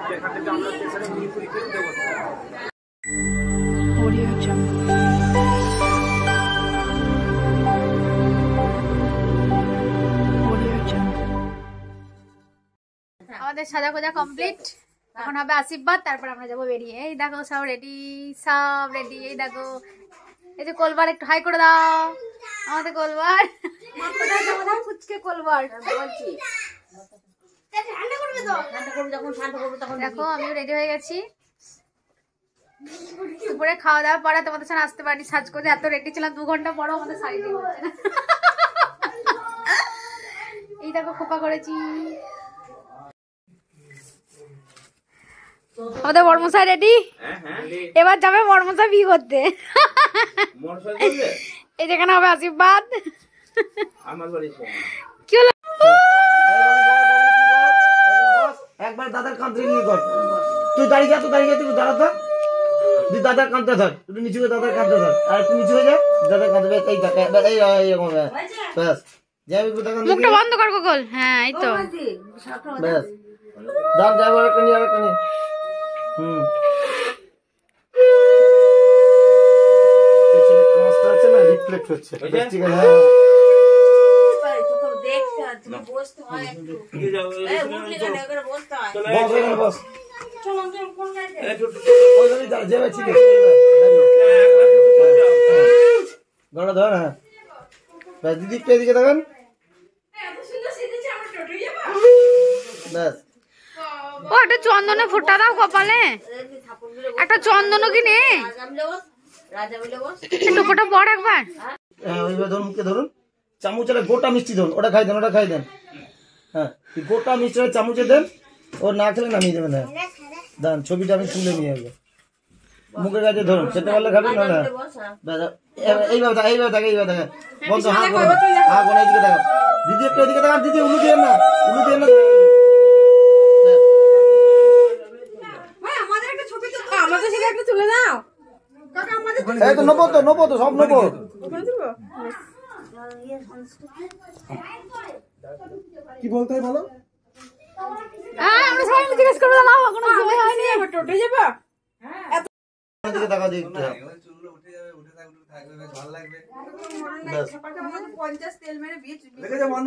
সেখান থেকে আমরা স্টেশনে মিরপুরি করে দেবো। আমাদের সাজা গোজা কমপ্লিট, এখন হবে আশীর্বাদ, তারপর আমরা যাবো বেরিয়ে। এই দেখো সব রেডি, সব রেডি। এই দেখো এই যে কোলবার, একটু হাই করে দাও আমাদের কোলবার, ফুচকে কোলবার বলছি। দেখো আমিও রেডি হয়ে গেছি। দুপুরে খাওয়া দাওয়ার পরে তোমাদের সাথে আসতে পারিনি, সাজ করে এত রেডি ছিলাম, 2 ঘন্টা পরও আমাদের শাড়ি দিয়ে হচ্ছে না। এই দেখো খোপা করেছি। আমাদের বর্মশাই রেডি, এবার যাবে বর্মশাই বিয়ে করতে। এই যেখানে হবে আশীর্বাদ। কি হলো? একবার দাদার কাঁধে নিয়ে কর, তুই দাঁড়িয়ে যা, তুই দাঁড়িয়ে যা, তুই দাঁড়া তো, তুই দাদার কাঁধে ধর, তুই নিচু হয়ে দাদার কাঁধে ধর, আর তুই নিচু হয়ে যা, দাদার কাঁধে এই এইরকম ব্যাস। মুখটা বন্ধ কর গোগল। হ্যাঁ এই তো ব্যাস, দাম যাবো আরেকটা নিয়ে, আরেকটা নিয়ে। কাঁচটা আছে না, রিফ্লেক্ট হচ্ছে, ঠিক আছে। দিদি একটু এদিকে দেখেন, ও একটা চন্দনে ফোঁটা দাও কপালে, একটা চন্দন কিনে টোপটা পড় একবার। ওইভাবে ধরুন, মুখে ধরুন, চামচের গোটা মিষ্টি ধরুন, ওটা খাই দেন, ওটা খাই দেন। হ্যাঁ, গোটা মিষ্টিটা চামচে দেন, ও না খেলে নামিয়ে দেবেন। হ্যাঁ দেন, ছবিটা আমি তুলে নিয়ে আসবো। মুখের কাছে ধরুন, খেতে পারলে খাবেন, না না এইভাবে থাকে, এইভাবে থাকে, এইভাবে থাকে। বন্ধ, হাঁ করুন, হাঁ করুন, এইদিকে দেখো দিদি, একটু এদিকে দেখান দিদি, উলু দিয়ে না, উলু দিয়ে না। তুলে দাও, এই তো নেবো তো, নেবো তো, সব নেবো। কি বলতে হয় বলো? আমরা সবাই মিলে জিজ্ঞেস করে দাও, কোনো সময় হয়নি। টোটো যাবো, এদিকে দেখা দিই একটু।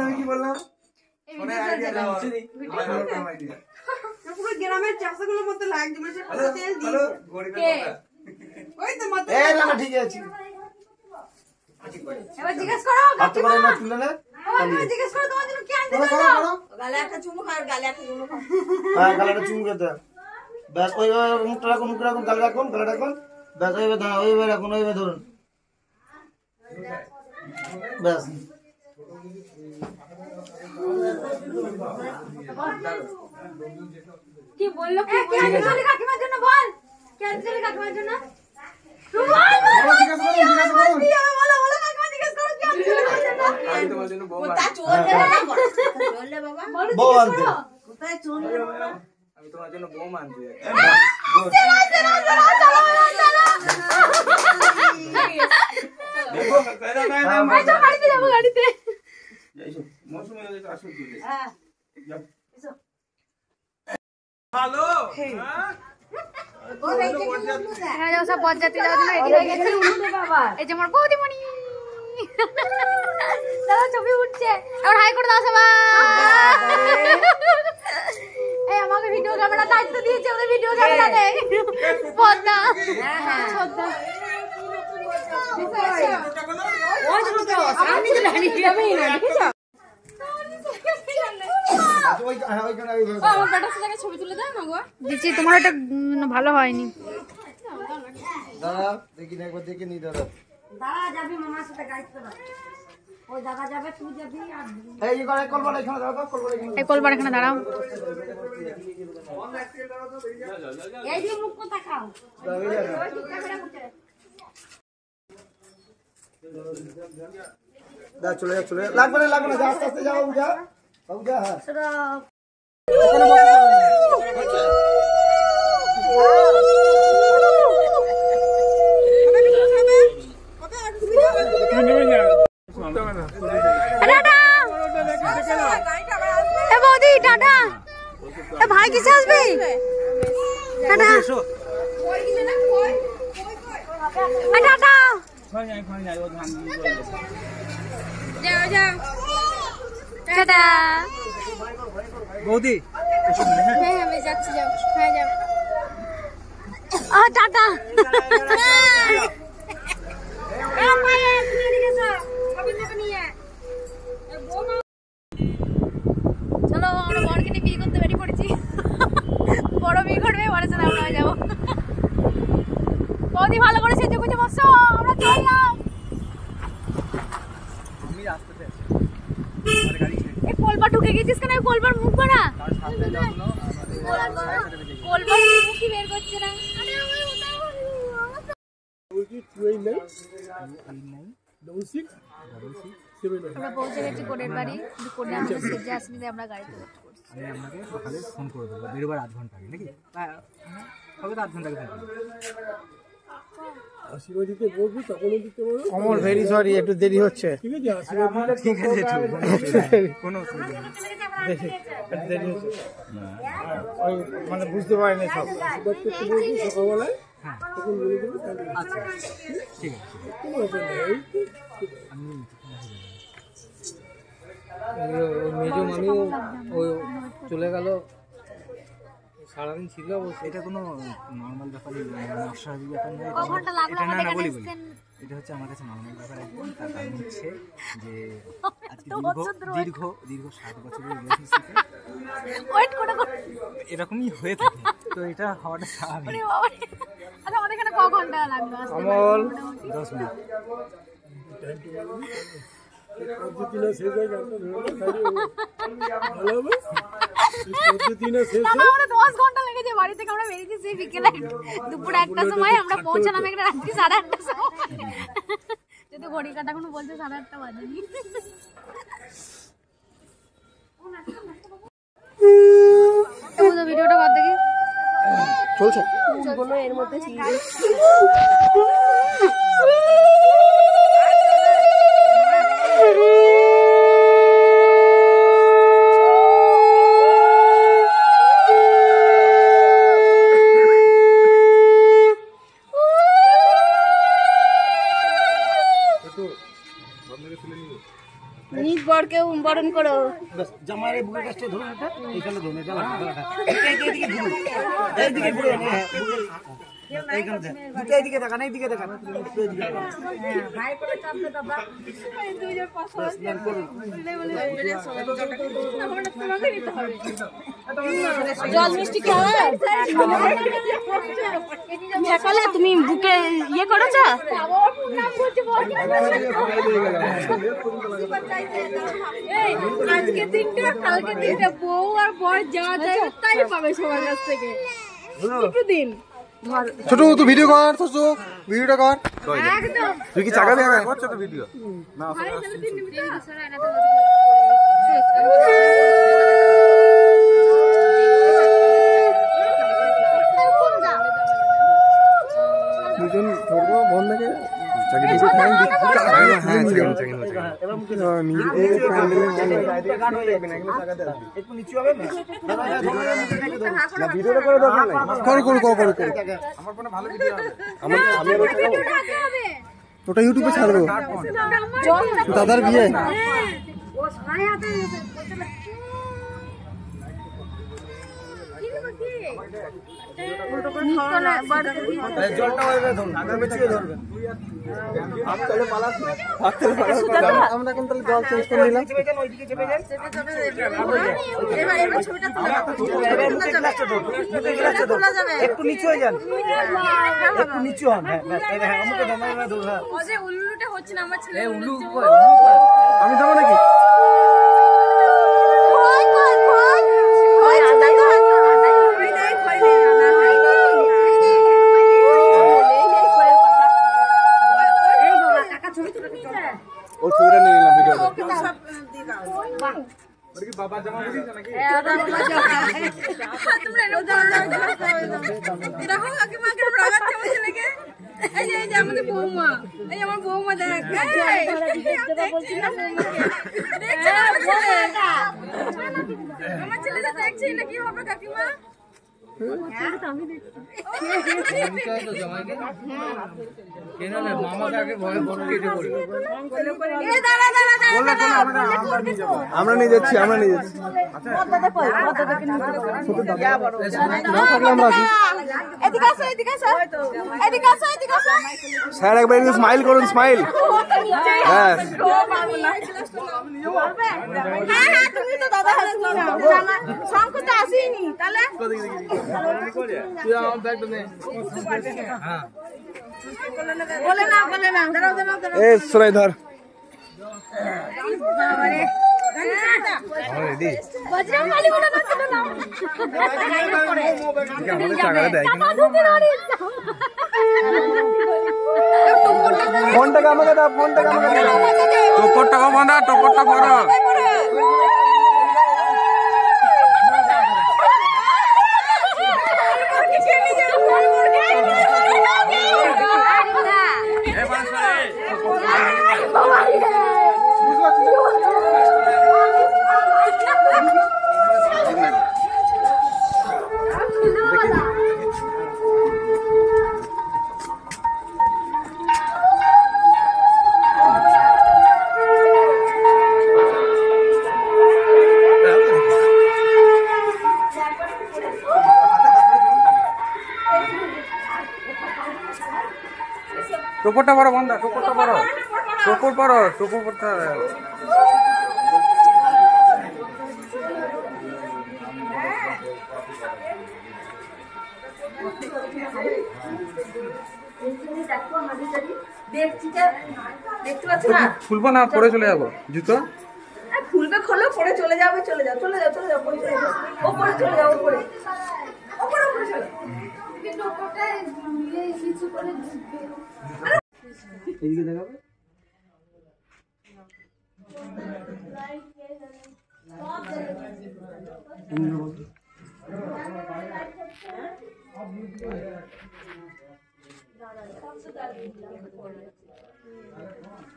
আমি কি বললাম? গ্রামের চাষগুলোর মতো লাগছে, তেল দিয়ে ঠিক আছে। এবার জিজ্ঞেস করো, হাতে করে না তুলে না, জিজ্ঞেস করো তোমার জন্য কি আনতে গালে একটা চুমু খাও, গালে একটা চুমু খাও। হ্যাঁ, গালাটা চুমু খেতে ব্যাস। ওইভাবে মুখটা রাখুন, মুখটা রাখুন, গালে রাখুন, গালে রাখুন, ব্যাস। ওইভাবে ধরুন, ওইভাবে রাখুন, ওইভাবে ধরুন, ব্যাস। কি বললো? কি আনতে চলে কাকিমার জন্য বল, কি আনতে চলে কাকিমার জন্য আমি তোমার জন্য বউ মানছি। সব বরযাত্রী যাওয়ার জন্য রেডি হয়ে গেছে। এই যে আমার বৌদিমণি, দাদা ছবি উঠছে, এবার হাই করে দাও সবাই। এই আমাকে ভিডিও ক্যামেরা দায়িত্ব দিয়েছে, ওদের ভিডিও ক্যামেরা দেয় পদ্মা। দিচ্ছি, তোমার এটা ভালো হয়নি। দাদা দেখি না, একবার দেখে নি দাদা। দাদা যাবি মামার সাথে গাইড করো, ওই দাদা যাবে, তুই যাবি। আর এই করে কলবার এখানে দাও, কলবার এখানে, এই কলবার এখানে দাঁড়াও। এই দিয়ে মুখ কথা খাও। দা চলে যা, চলে যা, লাগবে না, লাগবে না, যা আস্তে আস্তে যাও, যা বাবু, যা। হ্যাঁ বৌদি টাটা। ভাই কিসে আসবি? টাটা টাটা যাও যাও টাটা বৌদি হ্যাঁ আমি যাচ্ছি যাও হ্যাঁ যাও টাটা চলো আমরা বরকে নিয়ে বিয়ে করতে বেরিয়ে পড়েছি বড় বিয়ে করবে বড় চলে আমরা যাবো বৌদি ভালো করে সেজে গুজে বসো আমরা চললাম এই কোলবা ঢুকে গেছিস কেন কোলবার মুখ করা কোলবার মুখই বের করছে না আমরা পৌঁছে গেছি কোডের বাড়ি কোডে আমাদের সেজে আসলে আমরা গাড়িতে ওয়েট করছি আমি আপনাকে সকালে ফোন করে দেবো বেরোবার 8 ঘন্টা আগে নাকি হবে তো 8 ঘন্টা আগে আশীর্বাদ দিতে বলবি তখনও দিতে বলবো। অমর ভেরি সরি একটু দেরি হচ্ছে। ঠিক আছে আশীর্বাদ দিলে ঠিক আছে কোনো অসুবিধা নেই দেরি হচ্ছে ওই মানে বুঝতে পারিনি সব। আশীর্বাদ করতে বলবি সকালবেলায় তখন বলে দেবো আচ্ছা ঠিক আছে কোনো ব্যাপার নেই। মেজো মামি ওই চলে গেল সারাদিন ছিল এটা কোনো নর্মাল ব্যাপার অস্বাভাবিক ব্যাপার নয় ক ঘন্টা লাগলো এটা না আমাদের বলি এখানে এটা হচ্ছে আমার কাছে নর্মাল ব্যাপার একদম তার কারণ হচ্ছে যে আজকে দীর্ঘ 7 বছরের রিলেশনশিপে ওয়েট করে এরকমই হয়ে থাকে তো এটা হওয়াটা স্বাভাবিক ওরে বাবা আচ্ছা আমাদের এখানে ক ঘন্টা লাগলো অমল 10 মিনিট পদ্ধতি না শেষ হয় গানটা ধরে ভালো হবে পদ্ধতি না শেষ দাদা আমাদের 10 ঘন্টা লেগেছে বাড়ি থেকে আমরা বেরিয়েছি সেই বিকেলে দুপুর 1টার সময় আমরা পৌঁছালাম এখানে রাত্রি 8:30টার সময় যদি ঘড়ি কাটা কোনো বলছে 8:30 বাজেনি তো ভিডিওটা কর দেখি চলছে কোনো এর মধ্যে ছিল বরকে বরণ করো জামাইয়ের বুকের কাছে ধরুন এটা এইখানে ধরুন এটা এইদিকে ঘুরুন এইদিকে ঘুরুন এইখানে দেন এইদিকে দেখান এইদিকে দেখান ভাই করে চাপ দে বাবা এই দুইজন পাশে জল মিষ্টি খাওয়া সকালে তুমি বুকে ইয়ে করেছো আজকে দিনটা কালকে দিনটা বউ আর বর যা যায় তাই পাবে সবার কাছ থেকে দুটো দিন ছোট তো ভিডিও কর ছোট ভিডিওটা কর একদম তুই কি চাকা দিয়ে করছো তো ভিডিও ভাই তাহলে 3 মিনিট সরা না তো দুজন ধরবো বন্ধ থেকে চাকি দিয়ে খাই হ্যাঁ একটু নিচু হবে না ভিডিওটা করে দরকার নাই করো আমার কোনো ভালো ভিডিও হবে আমি ওটা ইউটিউবে ছাড়বো দাদার বিয়ে ও সাড়ে হাতে জলটা ধরুন আগে বেঁচিয়ে ধরবেন আমরা এখন তাহলে জল চেঞ্জ করে নিলাম একটু নিচু হয়ে যান একটু নিচু হন হ্যাঁ উল্লুটা হচ্ছে না আমার ছেলে আমি দেবো নাকি ও ছবিটা নিয়ে নিলাম ভিডিও বাবা জামা দিয়েছে নাকি তোমরা দেখো আগে মাকে রাগাচ্ছে আমার ছেলেকে এই যে আমাদের বৌমা এই আমার বৌমা দেখ দেখছি না বৌমাকে দেখছি না আমার ছেলেটা দেখছি না কি হবে কাকিমা আমরা নিয়ে যাচ্ছি স্যার একবার স্মাইল করুন স্মাইল তুমি তো দাদা শঙ্খ তো আসেনি তাহলে বলে না এ সুরাই ধর বজরংবলী বলে না ফোনটাকে আমাকে দাও টোপরটা বাঁধা টোপরটা বড় টোপরটা বড় বন্ধা টোপরটা বড় টোপর বড় টোপর পড়তে খুলবো না পরে চলে যাবো জুতো খুলবে খোলো পরে চলে যাও পরে চলে যাও ওপরে চলে যাও ওপরে চলে এইদিকে দেখাবে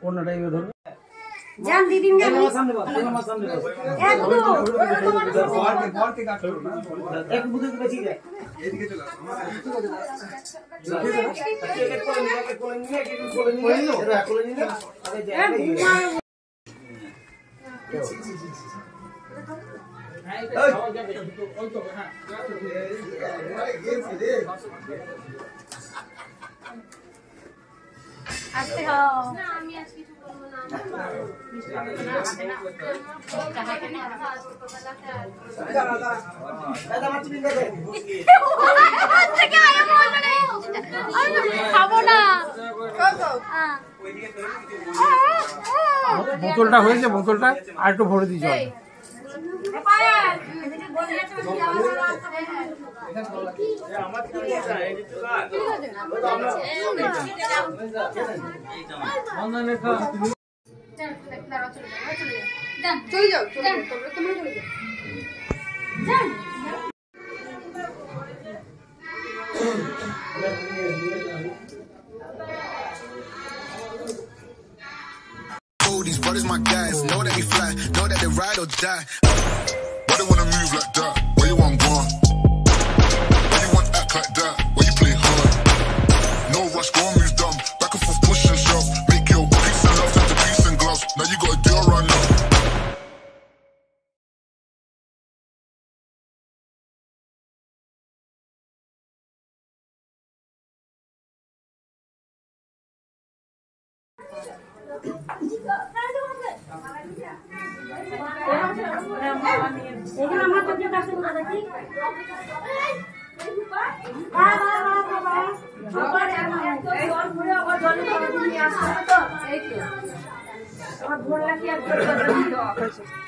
ওনাটা এইভাবে ধরবে জান দিদিন গেল সামনে বস সামনে বস এক বুঝে বেশি যায় এদিকে চলে আসতে হও খাবো না বোতলটা হয়েছে বোতলটা আর একটু ভরে দিই জল চলে যাও তোমরা চলে যাও These brothers my guys, know that we fly, know that they ride or die. Why they wanna move like that? Where you want gone? Why you want act like that? Why you play hard? No rush, go and move dumb. Back and forth, push and shove. Make your peace and love turn to peace and gloves. Now you gotta do it right now. আমার ভোর লাগি আর